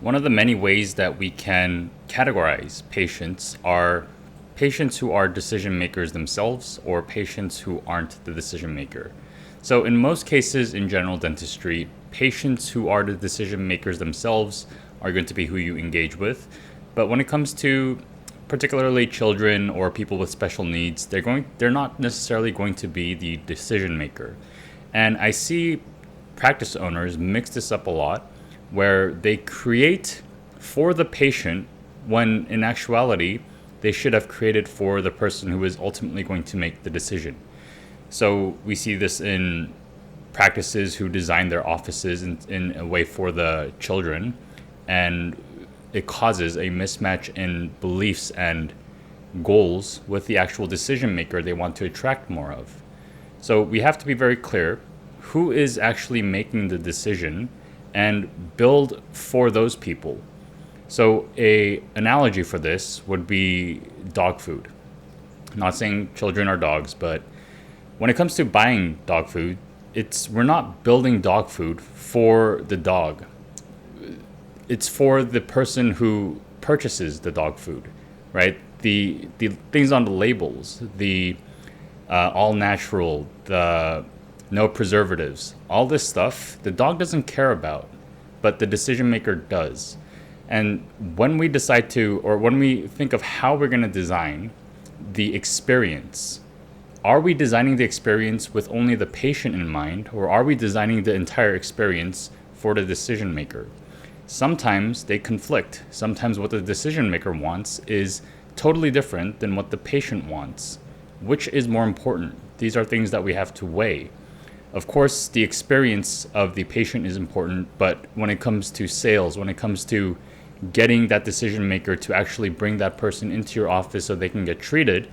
One of the many ways that we can categorize patients are patients who are decision makers themselves or patients who aren't the decision maker. So in most cases in general dentistry, patients who are the decision makers themselves are going to be who you engage with. But when it comes to particularly children or people with special needs, they're not necessarily going to be the decision maker. And I see practice owners mix this up a lot where they create for the patient when in actuality they should have created for the person who is ultimately going to make the decision. So we see this in practices who design their offices in a way for the children, and it causes a mismatch in beliefs and goals with the actual decision maker they want to attract more of. So we have to be very clear who is actually making the decision and build for those people. So a analogy for this would be dog food. I'm not saying children are dogs, but when it comes to buying dog food, we're not building dog food for the dog. It's for the person who purchases the dog food, right? The things on the labels, the all natural, the no preservatives, all this stuff, the dog doesn't care about, but the decision maker does. And when we decide to, or when we think of how we're going to design the experience, are we designing the experience with only the patient in mind, or are we designing the entire experience for the decision maker? Sometimes they conflict. Sometimes what the decision maker wants is totally different than what the patient wants. Which is more important? These are things that we have to weigh. Of course, the experience of the patient is important, but when it comes to sales, when it comes to getting that decision maker to actually bring that person into your office so they can get treated,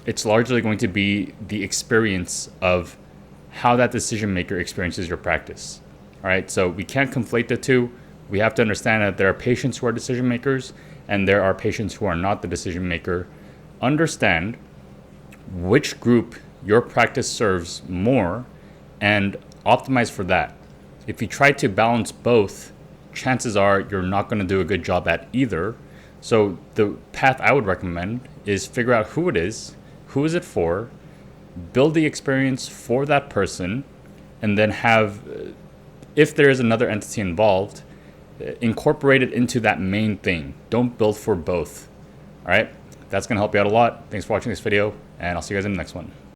it's largely going to be the experience of how that decision maker experiences your practice. All right, so we can't conflate the two. We have to understand that there are patients who are decision makers and there are patients who are not the decision maker. Understand which group your practice serves more and optimize for that. If you try to balance both, chances are you're not going to do a good job at either. So the path I would recommend is figure out who it is it for, build the experience for that person, and then have, if there is another entity involved, incorporate it into that main thing. Don't build for both. All right, that's going to help you out a lot. Thanks for watching this video, and I'll see you guys in the next one.